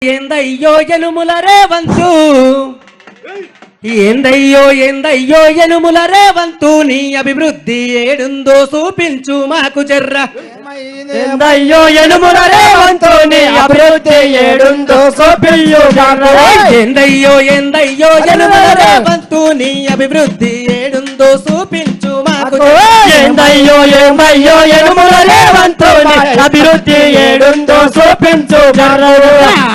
ఏందయ్యో ఎనుముల రేవంతు ఏందయ్యో ఎనుముల రేవంతు నీ అభివృద్ధి ఏడుందో చూపించు మాకు జర్ర ఏందయ్యో ఎనుముల రేవంతు నీ అభివృద్ధి ఏడుందో చూపించు ఏందయ్యో ఎనుముల రేవంతు నీ అభివృద్ధి ఏడుందో చూపించు మాకు ఏందయ్యో ఎనుముల రేవంతు నీ అభివృద్ధి ఏడుందో చూపించు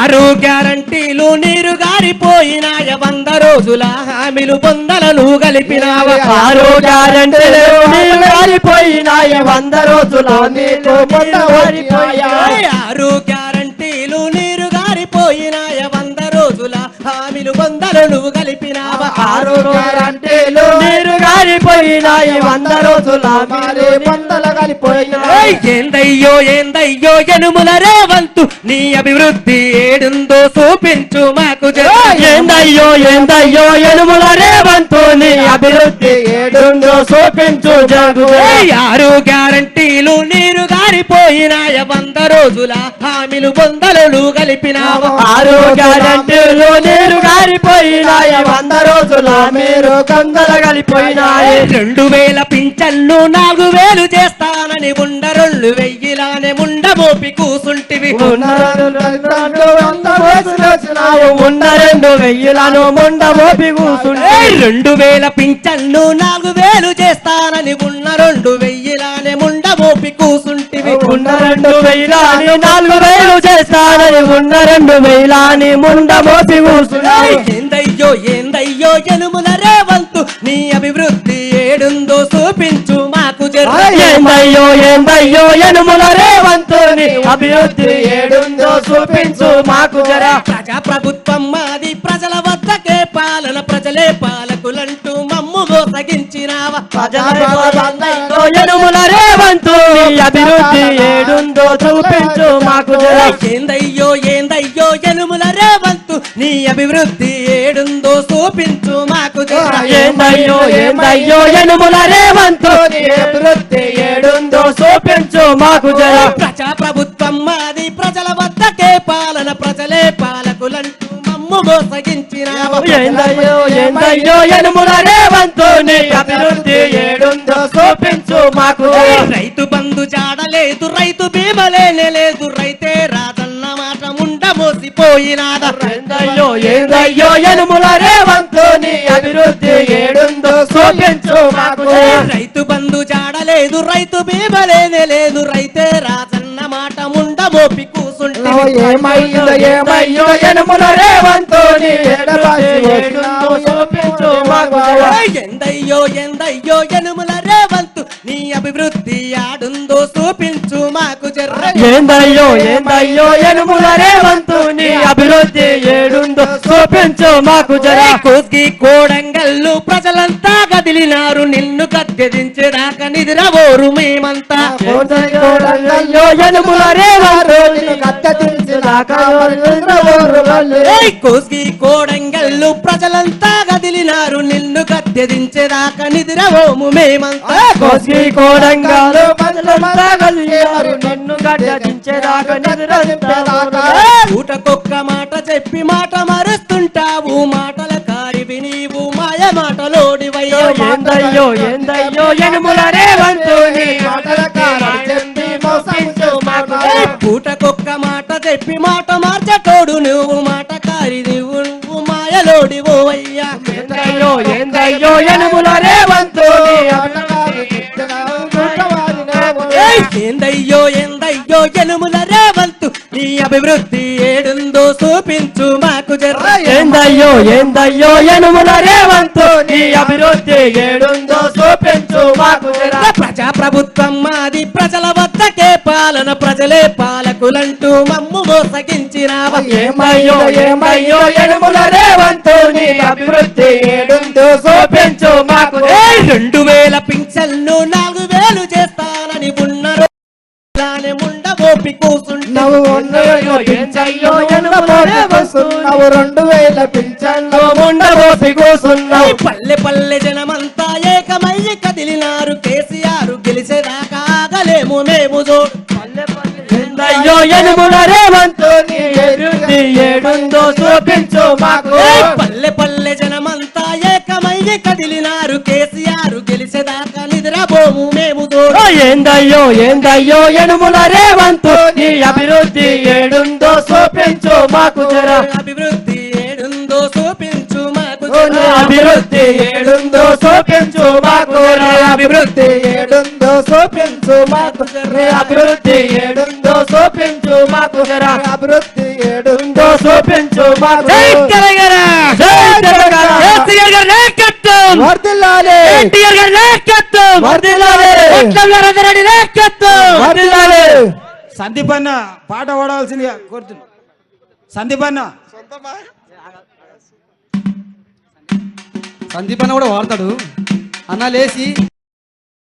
6 గ్యారంటీలు నీరు గారిపోయినాయ 100 రోజుల హామీలు పొందలను కలిపినావా 6 గ్యారంటీలు నీరు గారిపోయినాయ 100 రోజుల నీకు పొందవరిపోయాయి 6 గ్యారంటీలు నీరు గారిపోయినాయ 100 రోజుల హామీలు పొందలను కలిపినావా 6 గ్యారంటీలు నీరు గారిపోయినాయ 100 రోజుల హామీలు పొందల కలిపోయినాయి ఏందయ్యో ఎనుముల రేవంతు నీ అభివృద్ధి ఏడుందో చూపించు మాకు ఏందయ్యో ఎనుముల రేవంతు నీ అభివృద్ధి ఏడుందో చూపించు 6 గ్యారంటీలు నీరు గారిపోయినాయ 100 రోజుల హామీలు పొందలను కలిపినావా 6 గ్యారంటీలు నీరు గారిపోయినాయ 100 రోజుల మీరు కందల కలిపోయినాయి 2000 పింఛన్లు 4000 చేస్తానని 2,000 ముండ మోపి కూసుంటివి 2,000 ముండ మోపి కూసుంటే 2000 పింఛన్లు 4000 చేస్తానని 2,000 ముండ మోపి కూసుంటివి 2,000 4,000 చేస్తానని 2,000 ముండ మోపి కూసుంటాయి ఏందయ్యో ఎనుముల రేవంతు నీ అభివృద్ధి ఏడుందో చూపించు మాకు ఏందయ్యో ఎనుముల రేవంతు నీ అభివృద్ధి ఏడుందో చూపించు మాకు ప్రజాప్రభుత్వం మాది ప్రజల వద్దకే పాలన ప్రజలే పాలకులంటూ మమ్ము మోసగించినావా ఎనుముల రేవంతు నీ అభివృద్ధి ఏడుందో చూపించు మాకు ఏందయ్యో ఎనుముల రేవంతు నీ అభివృద్ధి ఏడుందో చూపించు మాకు ఏందయ్యో ఎనుముల రేవంతు నీ అభివృద్ధి ఏడుందో చూపించు మాకు ప్రజాప్రభుత్వం మాది ప్రజల వద్దకే పాలన ప్రజలే పాలకులంటూ మమ్ము మోసగించినావా ఏందయ్యో ఎనుముల రేవంతు నీ అభివృద్ధి ఏడుందో చూపించు మాకు రైతు బంధు జాడలేదు రైతు బీమలేనే లేదు రైతే రాదన్న మాట ముండ మోసిపోయినాదా ఏందయ్యో ఎనుముల రేవంతు నీ అభివృద్ధి ఏడుందో చూపించు మాకు రైతు బంధు జాడలేదు రైతు బీమలేనే లేదు రైతే రాదన్న మాట ముండ మోపి కూసుంటే ఏమయ్యో ఎనుముల రేవంతు నీ ఏడుందో చూపించు మాకు ఏందయ్యో ఎనుముల రేవంతు నీ అభివృద్ధి ఆడుందో చూపించు మాకు ఏందయ్యో ఎనుముల రేవంతు నీ అభివృద్ధి ఏడుందో చూపించు మాకు కోస్గి కోడంగల్లు ప్రజలంతా కదిలినారు నిన్ను కద్దెదించేదాకా నిద్రవోరు మేమంతా ఎనుముల రేవంతు కోస్గి కోడంగల్లు ప్రజలంతా కదిలినారు నిన్ను కద్దెదించేదాకా నిద్రవోము మేమంతా కోస్గి కోడంగల్లు ప్రజలంతా కదిలినారు నిన్ను కద్దెదించేదాకా ఊటకొక్క మాట చెప్పి మాట మరుస్తుంటావు మాటల కారివి నీవు మాయ మాటలోడివయ్యో ఏందయ్యో ఎనుముల రేవంతు నీ పూటకొక్క మాట చెప్పి మాట మార్చటోడు నువ్వు మాట కారి నువ్వు మాయలోడివో అయ్యా ఏందయ్యో ఎనుముల రేవంతు ఏందయ్యో ఎనుముల రేవంతు నీ అభివృద్ధి ఏడుందో చూపించు మాకు ఏందయ్యో ఎనుముల రేవంతు నీ అభివృద్ధి ఏడుందో చూపించు మాకు ప్రజాప్రభుత్వం మాది ప్రజల వద్దకే పాలన ప్రజలే పాలకులంటూ మమ్ము మోసగించినావా ఏమయ్యో ఎనుముల రేవంతు నీ అభివృద్ధి ఏడుందో చూపించు మాకు 2,000 పింఛన్లు 4,000 చేస్తానని ముండ మోపి కూసుంటావు 2,000 పింఛన్లు ముండ మోపి కూసున్నావు పల్లె పల్లె జనమంతా ఏకమయ్యి కదిలినారు కేసీఆర్ గెలిచేదాకా ఆగలేము మేము ఏందయ్యో యనుముల రేవంతు నీ అభివృద్ధి ఏడుందో చూపించు మాకు పల్లె పల్లె జనమంతా ఏకమయ్యి కదిలినారు కేసీఆర్ గెలిచేదాకా నిద్రపోము మేము తోడు ఏందయ్యో యనుముల రేవంతు నీ అభివృద్ధి ఏడుందో చూపించు మాకు జరా అభివృద్ధి ఏడుందో చూపించు మాకు అభివృద్ధి ఏడుందో చూపించు మాకు అభివృద్ధి ఏడుందో చూపించు మాకు అభివృద్ధి ఏడుందో చూపించు మాకు అభివృద్ధి ఏడుందో చూపించు మాకు సందీప్ అన్న పాట పాడవలసిందిగా కోరుతున్నా. సందీప్ అన్న సందీప్ అన్న కూడా వాడతాడు అన్న లేచి